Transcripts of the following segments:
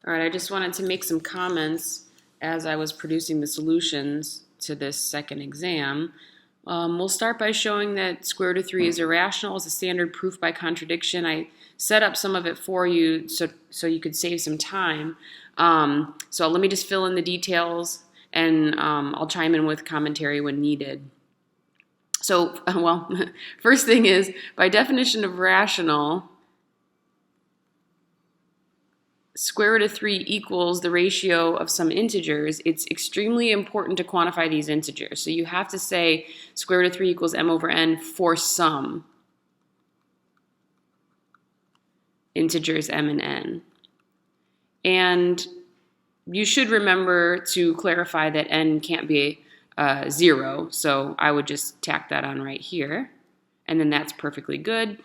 All right, I just wanted to make some comments as I was producing the solutions to this second exam. We'll start by showing that square root of 3 is irrational as a standard proof by contradiction. I set up some of it for you so you could save some time. So let me just fill in the details, and I'll chime in with commentary when needed. So, well, first thing is, by definition of rational, square root of 3 equals the ratio of some integers. It's extremely important to quantify these integers. So you have to say square root of 3 equals m over n for some integers m and n. And you should remember to clarify that n can't be 0. So I would just tack that on right here. And then that's perfectly good.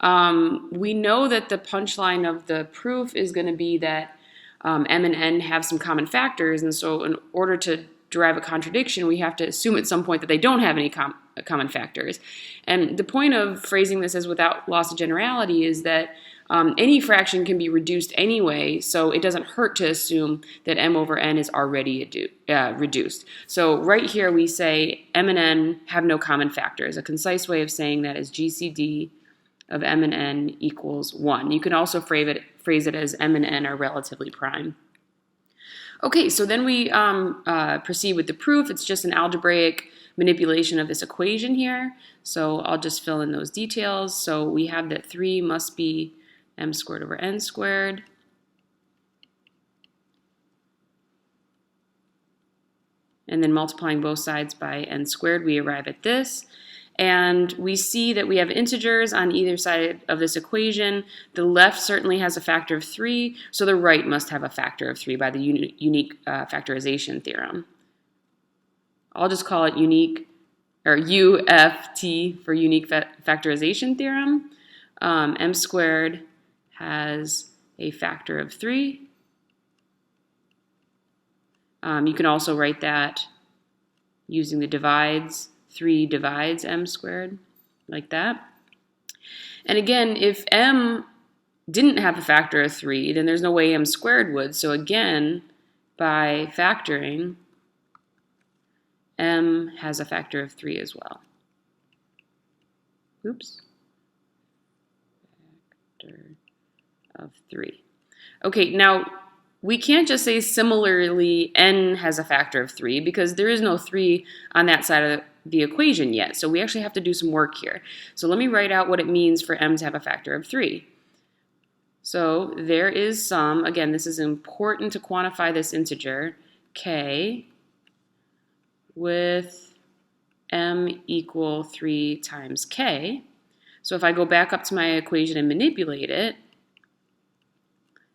We know that the punchline of the proof is going to be that m and n have some common factors, and so in order to derive a contradiction, we have to assume at some point that they don't have any common factors. And the point of phrasing this as without loss of generality is that any fraction can be reduced anyway, so it doesn't hurt to assume that m over n is already reduced. So right here we say m and n have no common factors. A concise way of saying that is GCD of m and n equals 1. You can also phrase it as m and n are relatively prime. Okay, so then we proceed with the proof. It's just an algebraic manipulation of this equation here. So I'll just fill in those details. So we have that 3 must be m squared over n squared. And then multiplying both sides by n squared, we arrive at this. And we see that we have integers on either side of this equation. The left certainly has a factor of 3, so the right must have a factor of 3 by the unique factorization theorem. I'll just call it unique, or UFT for unique factorization theorem. M squared has a factor of 3. You can also write that using the divides. 3 divides m squared, like that. And again, if m didn't have a factor of 3, then there's no way m squared would. So again, by factoring, m has a factor of 3 as well. Oops. Factor of 3. Okay, now we can't just say similarly n has a factor of 3 because there is no 3 on that side of the equation yet. So we actually have to do some work here. So let me write out what it means for m to have a factor of 3. So there is some, again, this is important to quantify this integer, k, with m equal 3 times k. So if I go back up to my equation and manipulate it,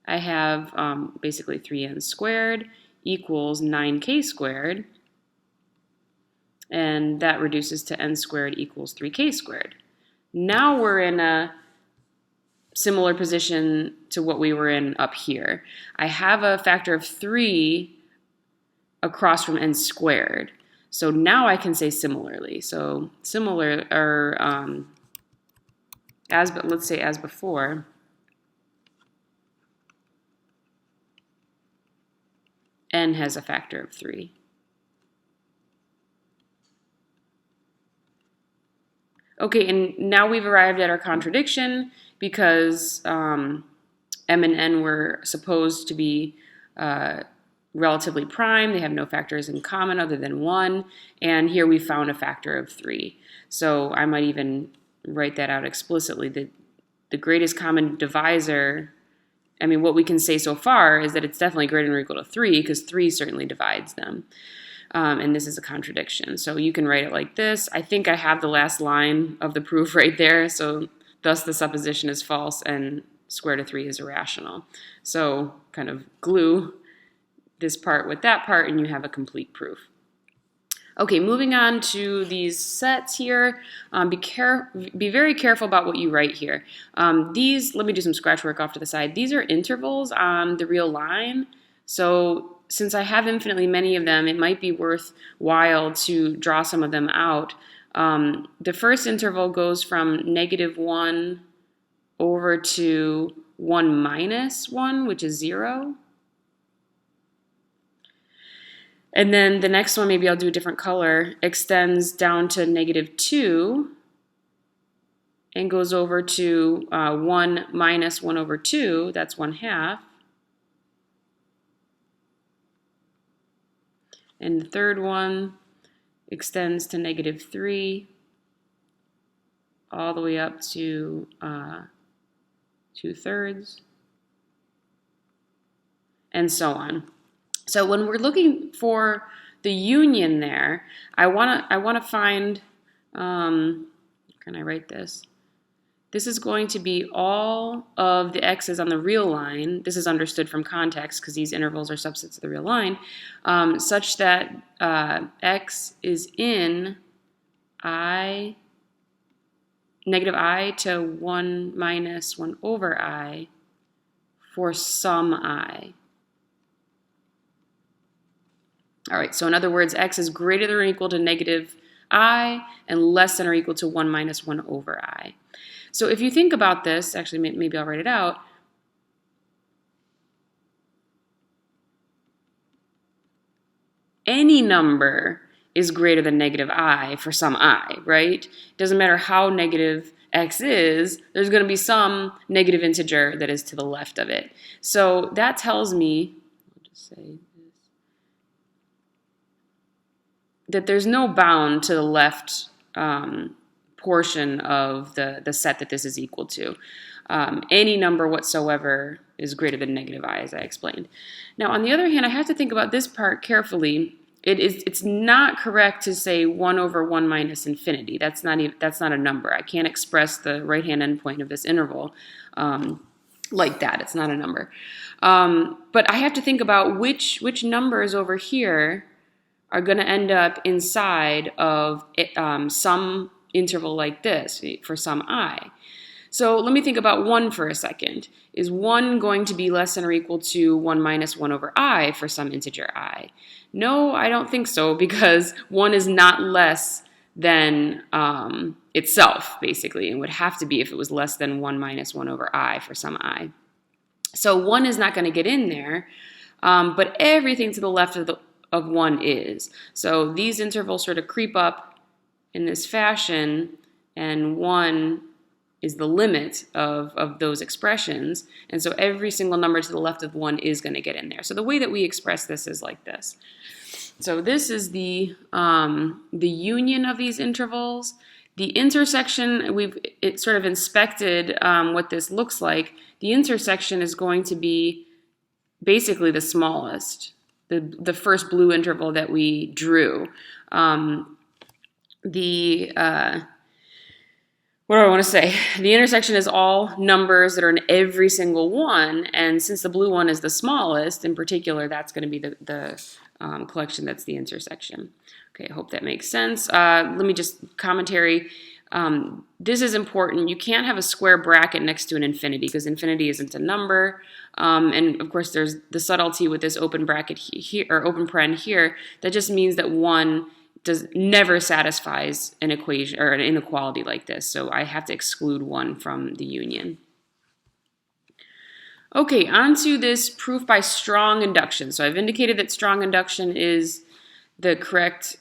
I have basically 3n squared equals 9k squared, and that reduces to n squared equals 3k squared. Now we're in a similar position to what we were in up here. I have a factor of 3 across from n squared. So now I can say similarly. So similar, or let's say as before, n has a factor of 3. Okay, and now we've arrived at our contradiction because m and n were supposed to be relatively prime. They have no factors in common other tn 1, and here we found a factor of 3. So I might even write that out explicitly. The greatest common divisor, I mean, what we can say so far is that it's definitely greater than or equal to 3 because 3 certainly divides them. And this is a contradiction. So you can write it like this. I think I have the last line of the proof right there. So thus the supposition is false and square root of 3 is irrational. So kind of glue this part with that part and you have a complete proof. Okay, moving on to these sets here. Be very careful about what you write here. These, let me do some scratch work off to the side. These are intervals on the real line. So since I have infinitely many of them, it might be worthwhile to draw some of them out. The first interval goes from -1 over to 1 minus 1, which is 0. And then the next one, maybe I'll do a different color, extends down to -2 and goes over to 1 minus 1 over 2, that's 1/2. And the third one extends to -3 all the way up to 2/3, and so on. So when we're looking for the union there, I wanna find, can I write this? This is going to be all of the x's on the real line. This is understood from context because these intervals are subsets of the real line, such that x is in I, -I to 1 minus 1 over I for some I. All right, so in other words, x is greater than or equal to -I and less than or equal to 1 minus 1 over I. So if you think about this, actually maybe I'll write it out. Any number is greater than -I for some I, right? It doesn't matter how negative x is, there's going to be some negative integer that is to the left of it. So that tells me, I'll just say this, that there's no bound to the left portion of the set that this is equal to. Any number whatsoever is greater than -I, as I explained. Now, on the other hand, I have to think about this part carefully. It's not correct to say 1 over 1 minus infinity. That's not a number. I can't express the right-hand endpoint of this interval like that. It's not a number. But I have to think about which numbers over here are going to end up inside of some interval like this for some I. So let me think about 1 for a second. Is 1 going to be less than or equal to 1 minus 1 over I for some integer I? No, I don't think so, because 1 is not less than itself, basically, and would have to be if it was less than 1 minus 1 over I for some I. So 1 is not going to get in there, but everything to the left of 1 is. So these intervals sort of creep up in this fashion, and 1 is the limit of those expressions, and so every single number to the left of 1 is going to get in there. So the way that we express this is like this. So this is the union of these intervals. The intersection, we've sort of inspected what this looks like. The intersection is going to be basically the smallest, the first blue interval that we drew. What do I want to say? The intersection is all numbers that are in every single one, and since the blue one is the smallest, in particular, that's going to be the collection that's the intersection. Okay, I hope that makes sense. Let me just commentary. This is important. You can't have a square bracket next to an infinity because infinity isn't a number. And of course, there's the subtlety with this open bracket here, or open paren here. That just means that 1 never satisfies an equation or an inequality like this. So I have to exclude 1 from the union. Okay, on to this proof by strong induction. So I've indicated that strong induction is the correct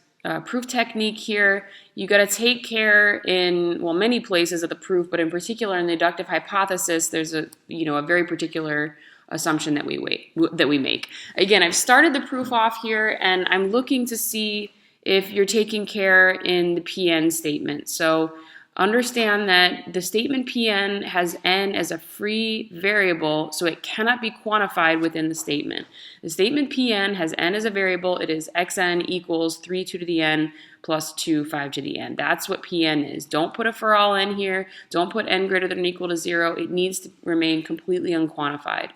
proof technique here. You got to take care in, well, many places of the proof, but in particular in the inductive hypothesis, there's a very particular assumption that we make. Again, I've started the proof off here, and I'm looking to see if you're taking care in the Pn statement. So understand that the statement Pn has n as a free variable, so it cannot be quantified within the statement. The statement Pn has n as a variable. It is xn equals 3 2 to the n plus 2 5 to the n. That's what Pn is. Don't put a for all n here. Don't put n greater than or equal to 0. It needs to remain completely unquantified.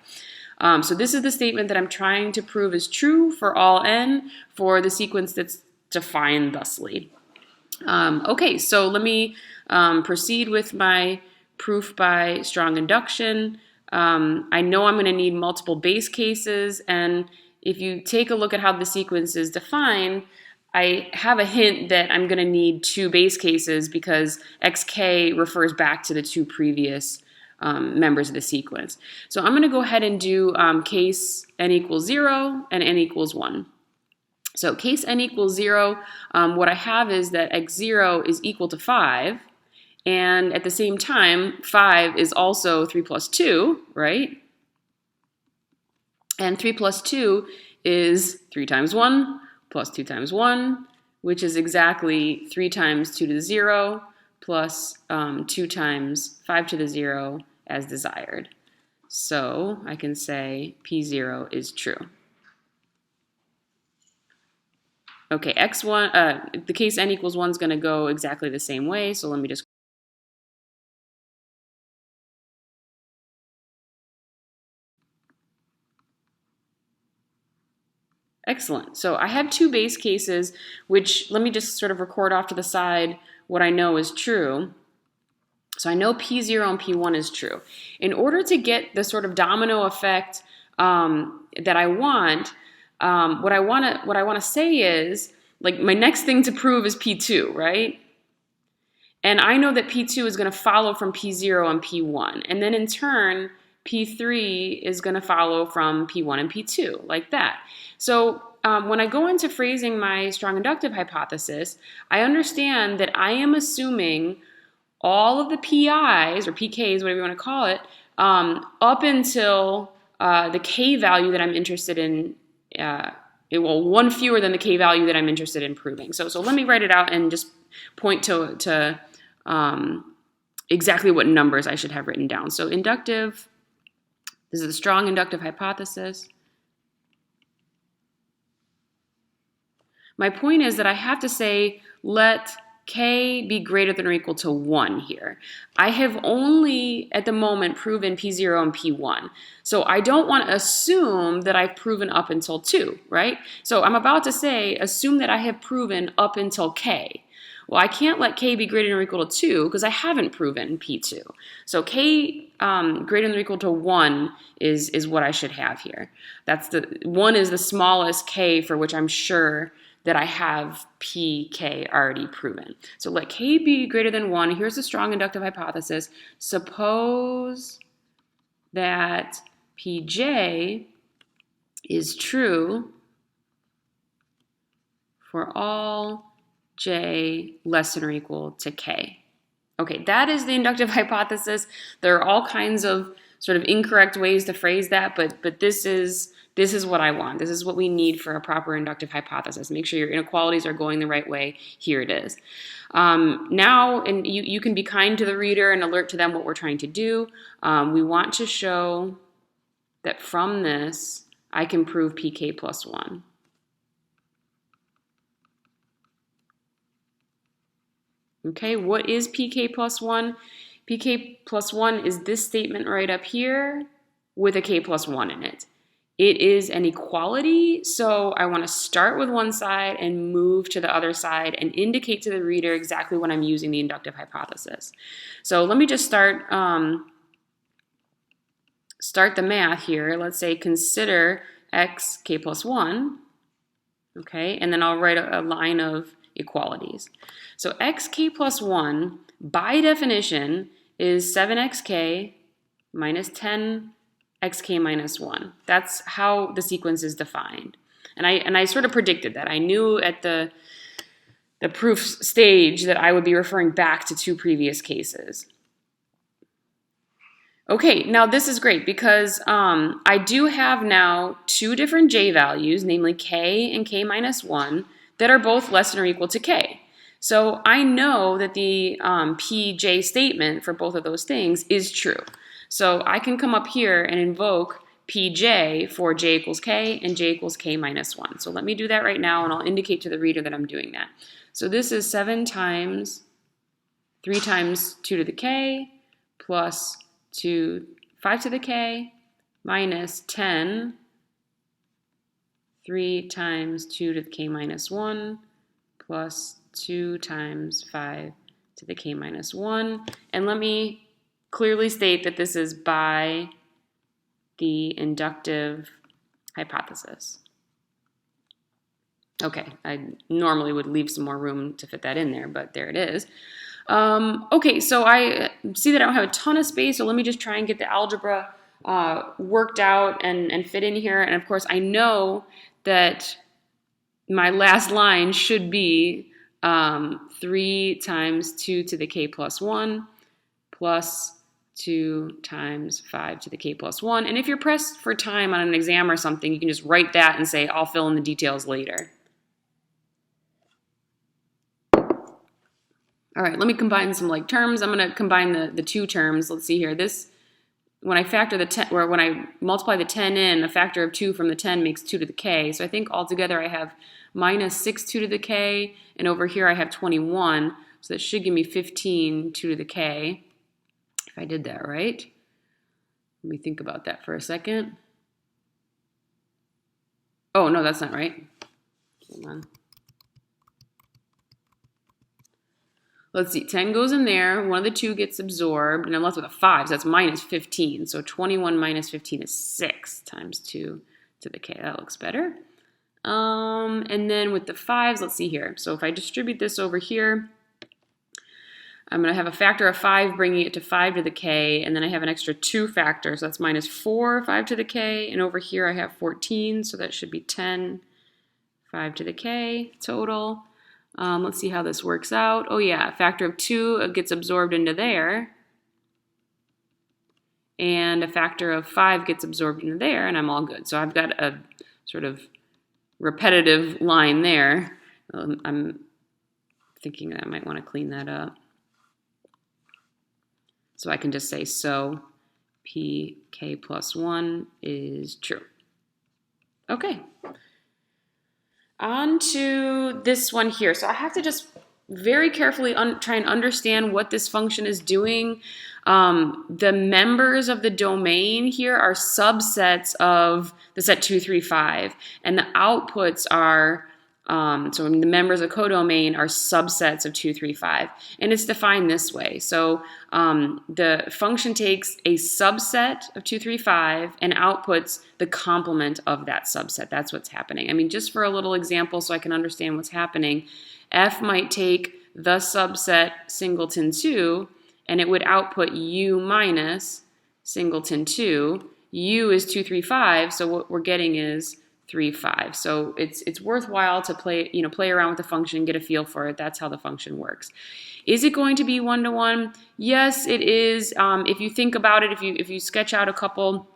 So this is the statement that I'm trying to prove is true for all n for the sequence that's defined thusly. Okay, so let me proceed with my proof by strong induction. I know I'm going to need multiple base cases, and if you take a look at how the sequence is defined, I have a hint that I'm going to need 2 base cases because xk refers back to the 2 previous members of the sequence. So I'm going to go ahead and do case n equals 0 and n equals 1. So case n equals 0, what I have is that x0 is equal to 5, and at the same time, 5 is also 3 plus 2, right? And 3 plus 2 is 3 times 1 plus 2 times 1, which is exactly 3 times 2 to the 0 plus 2 times 5 to the 0 as desired. So I can say P0 is true. Okay, x1, the case n equals 1 is going to go exactly the same way, so let me just... Excellent. So I have two base cases, which let me just sort of record off to the side what I know is true. So I know P0 and P1 is true. In order to get the sort of domino effect that I want, what I want to say is, like, my next thing to prove is P2, right? And I know that P2 is going to follow from P0 and P1. And then in turn, P3 is going to follow from P1 and P2, like that. So when I go into phrasing my strong inductive hypothesis, I understand that I am assuming all of the PIs, or PKs, whatever you want to call it, up until the K value that I'm interested in, well, one fewer than the K value that I'm interested in proving. So let me write it out and just point to exactly what numbers I should have written down. So inductive, this is a strong inductive hypothesis. My point is that I have to say, let K be greater than or equal to 1 here. I have only, at the moment, proven P0 and P1. So I don't want to assume that I've proven up until 2, right? So I'm about to say, assume that I have proven up until K. Well, I can't let K be greater than or equal to 2 because I haven't proven P2. So K greater than or equal to 1 is what I should have here. 1 is the smallest K for which I'm sure that I have PK already proven. So let K be greater than 1. Here's the strong inductive hypothesis. Suppose that Pj is true for all j less than or equal to k. Okay, that is the inductive hypothesis. There are all kinds of sort of incorrect ways to phrase that, but this is what I want. This is what we need for a proper inductive hypothesis. Make sure your inequalities are going the right way. Here it is. Now, and you can be kind to the reader and alert to them what we're trying to do. We want to show that from this, I can prove PK plus 1. Okay, what is PK plus 1? PK plus 1 is this statement right up here with a K plus 1 in it. It is an equality, so I want to start with one side and move to the other side and indicate to the reader exactly when I'm using the inductive hypothesis. So let me just start the math here. Let's say consider x k plus 1, okay, and then I'll write a line of equalities. So xk plus 1, by definition, is 7xk minus 10xk minus 1. That's how the sequence is defined. And I sort of predicted that. I knew at the proof stage that I would be referring back to two previous cases. Okay, now this is great because I do have now two different j values, namely k and k minus 1, that are both less than or equal to k. So I know that the pj statement for both of those things is true. So I can come up here and invoke pj for j equals k and j equals k minus 1. So let me do that right now, and I'll indicate to the reader that I'm doing that. So this is 7 times 3 times 2 to the k plus 5 to the k minus 10 3 times 2 to the k minus 1 plus 2 times 5 to the k minus 1. And let me clearly state that this is by the inductive hypothesis. Okay, I normally would leave some more room to fit that in there, but there it is. Okay, so I see that I don't have a ton of space, so let me just try and get the algebra worked out and fit in here. And of course, I know that my last line should be 3 times 2 to the k plus 1 plus 2 times 5 to the k plus 1. And if you're pressed for time on an exam or something, you can just write that and say, I'll fill in the details later. All right, let me combine some like terms. I'm going to combine the two terms. Let's see here. This, when I factor the 10, or when I multiply the 10 in, a factor of 2 from the 10 makes 2 to the k. So I think altogether I have minus 6 2 to the k, and over here I have 21. So that should give me 15 2 to the k, if I did that right. Let me think about that for a second. Oh, no, that's not right. Hold on. Let's see, 10 goes in there, one of the 2 gets absorbed, and I'm left with a 5, so that's minus 15. So 21 minus 15 is 6 times 2 to the k. That looks better. And then with the 5s, let's see here. So if I distribute this over here, I'm going to have a factor of 5 bringing it to 5 to the k, and then I have an extra 2 factor, so that's minus 4 5 to the k, and over here I have 14, so that should be 10 5 to the k total. Let's see how this works out. Oh yeah, a factor of 2 gets absorbed into there. And a factor of 5 gets absorbed into there, and I'm all good. So I've got a sort of repetitive line there. I'm thinking that I might want to clean that up. So I can just say, so pk plus 1 is true. Okay. On to this one here. So I have to just very carefully try and understand what this function is doing. The members of the domain here are subsets of the set 2, 3, 5, and the outputs are, so the members of codomain are subsets of 2, 3, 5, and it's defined this way. So the function takes a subset of 2, 3, 5 and outputs the complement of that subset. That's what's happening. I mean, just for a little example so I can understand what's happening, F might take the subset singleton 2, and it would output U minus singleton 2. U is 2, 3, 5, so what we're getting is 3, 5. So it's worthwhile to play around with the function, get a feel for it. That's how the function works. Is it going to be one-to-one? Yes, it is. If you think about it, if you sketch out a couple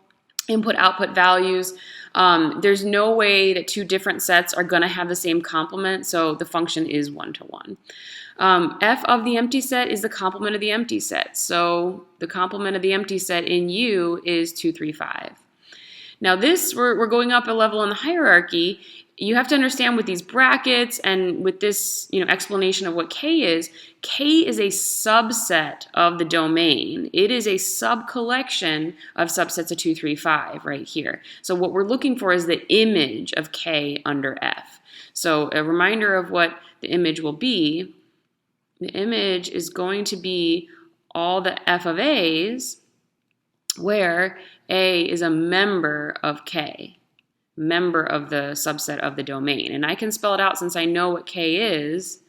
input-output values, there's no way that 2 different sets are going to have the same complement, so the function is one-to-one. F of the empty set is the complement of the empty set, so the complement of the empty set in U is 2, 3, 5. Now this, we're going up a level in the hierarchy. You have to understand with these brackets and with this explanation of what K is a subset of the domain. It is a subcollection of subsets of 2, 3, 5 right here. So what we're looking for is the image of K under F. So a reminder of what the image will be. The image is going to be all the F of A's where A is a member of K, member of the subset of the domain. And I can spell it out since I know what K is,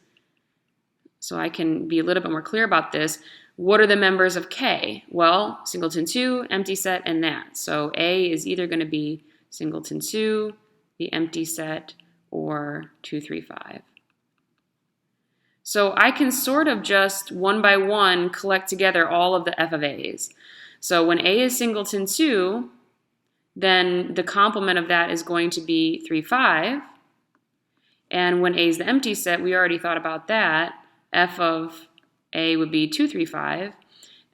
so I can be a little bit more clear about this. What are the members of K? Well, singleton 2, empty set, and that. So A is either going to be singleton 2, the empty set, or 2, 3, 5. So I can sort of just one by one collect together all of the F of A's. So when A is singleton 2, then the complement of that is going to be 3, 5. And when A is the empty set, we already thought about that. F of A would be 2, 3, 5.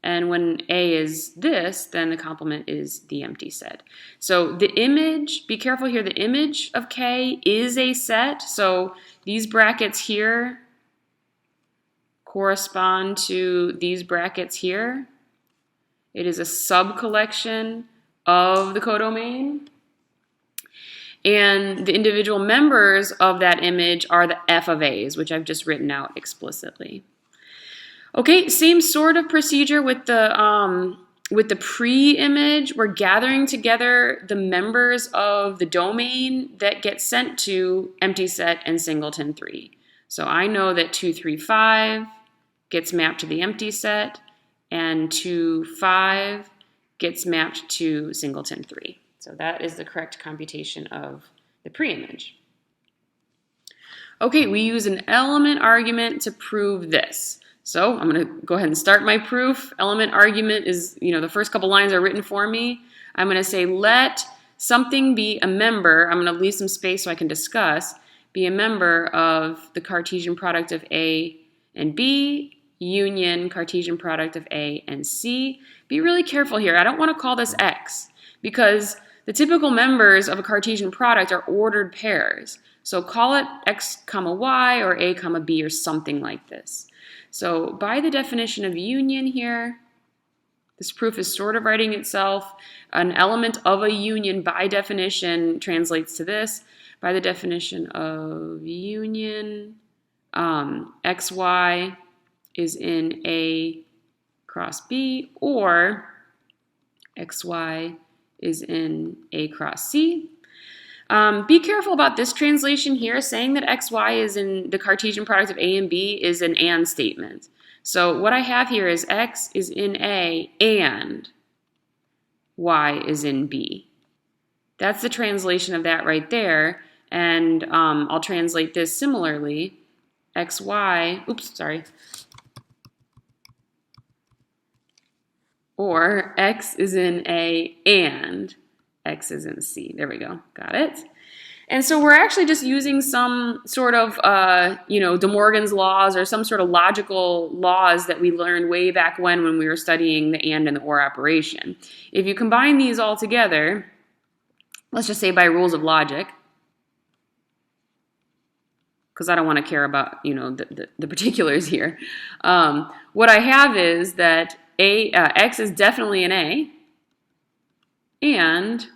And when A is this, then the complement is the empty set. So the image, be careful here, the image of K is a set. So these brackets here correspond to these brackets here. It is a subcollection of the codomain. And the individual members of that image are the F of A's, which I've just written out explicitly. Okay, same sort of procedure with the pre-image. We're gathering together the members of the domain that get sent to empty set and singleton 3. So I know that 2, 3, 5 gets mapped to the empty set, and 2, 5 gets mapped to singleton 3. So that is the correct computation of the pre-image. Okay, we use an element argument to prove this. So I'm going to go ahead and start my proof. Element argument is, the first couple lines are written for me. I'm going to say let something be a member. I'm going to leave some space so I can discuss. Be a member of the Cartesian product of A and B, union Cartesian product of A and C. Be really careful here. I don't want to call this X because the typical members of a Cartesian product are ordered pairs. So call it X comma Y or A comma B or something like this. So by the definition of union here, this proof is sort of writing itself. An element of a union by definition translates to this. By the definition of union, XY is in A cross B, or XY is in A cross C. Be careful about this translation here. Saying that XY is in the Cartesian product of A and B is an and statement. So what I have here is X is in A and Y is in B. That's the translation of that right there. And I'll translate this similarly. XY, or X is in A and X is in C. There we go. Got it. And so we're actually just using some sort of, De Morgan's laws or some sort of logical laws that we learned way back when we were studying the and the or operation. If you combine these all together, let's just say by rules of logic, because I don't want to care about, the particulars here. What I have is that X is definitely an A, and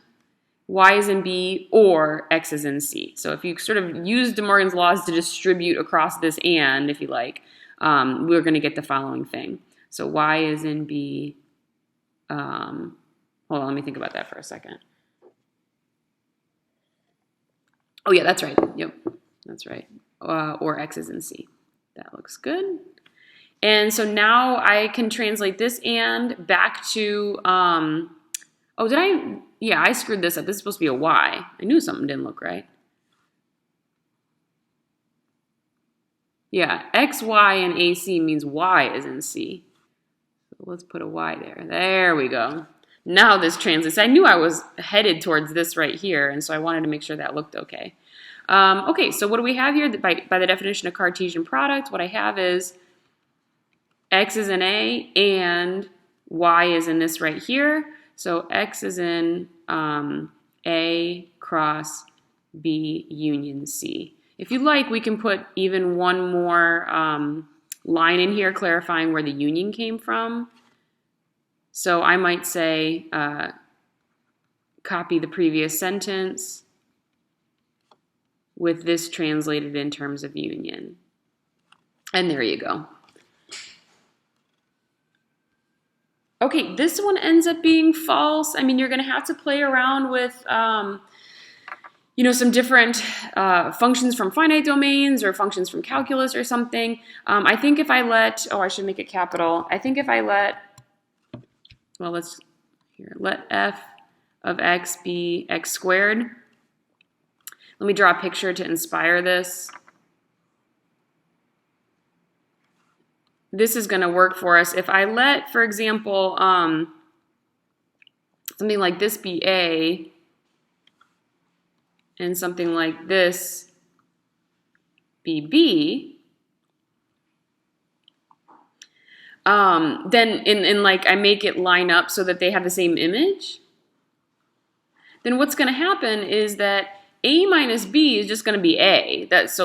Y is in B, or X is in C. So if you sort of use De Morgan's laws to distribute across this and, if you like, we're going to get the following thing. So Y is in B. Hold on, let me think about that for a second. Oh, yeah, that's right. Yep, that's right. Or X is in C. That looks good. And so now I can translate this and back to, yeah, I screwed this up. This is supposed to be a Y. I knew something didn't look right. Yeah, X, Y, and AC means Y is in C. So let's put a Y there. There we go. Now this translates. I knew I was headed towards this right here, and so I wanted to make sure that looked okay. Okay, so what do we have here? By the definition of Cartesian product, what I have is X is in A and Y is in this right here. So X is in A cross B union C. If you like, we can put even one more line in here clarifying where the union came from. So I might say, copy the previous sentence with this translated in terms of union. And there you go. Okay, this one ends up being false. I mean, you're going to have to play around with, some different functions from finite domains or functions from calculus or something. I think if I let, I should make it capital. I think if I let, let f of x be x squared. Let me draw a picture to inspire this. This is going to work for us. If I let, for example, something like this be A, and something like this be B, then I make it line up so that they have the same image, then what's going to happen is that A minus B is just going to be A. As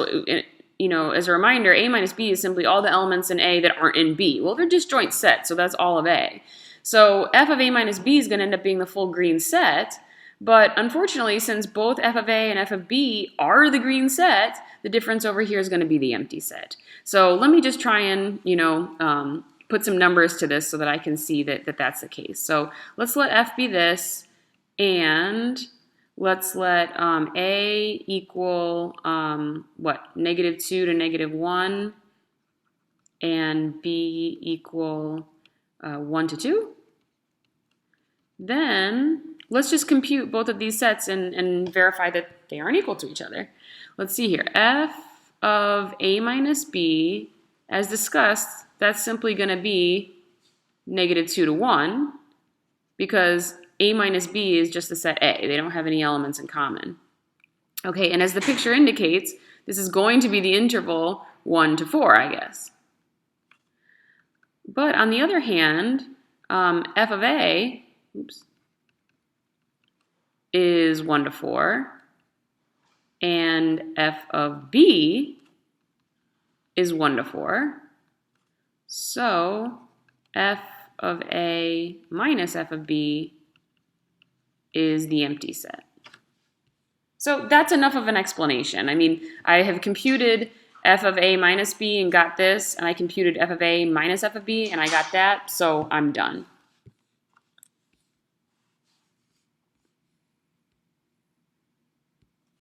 a reminder, A minus B is simply all the elements in A that aren't in B. Well, they're disjoint sets, so that's all of A. So f of A minus B is going to end up being the full green set, but unfortunately, since both f of A and f of B are the green set, the difference over here is going to be the empty set. So let me just try and, put some numbers to this so that I can see that that's the case. So let's let f be this, and let's let A equal, -2 to -1, and B equal 1 to 2. Then let's just compute both of these sets and verify that they aren't equal to each other. Let's see here. F of A minus B, as discussed, that's simply going to be -2 to 1, because A minus B is just the set A. They don't have any elements in common. Okay, and as the picture indicates, this is going to be the interval 1 to 4, I guess. But on the other hand, f of A is 1 to 4, and f of B is 1 to 4. So f of A minus f of B is the empty set. So that's enough of an explanation. I mean, I have computed f of A minus B and got this, and I computed f of A minus f of B and I got that, so I'm done.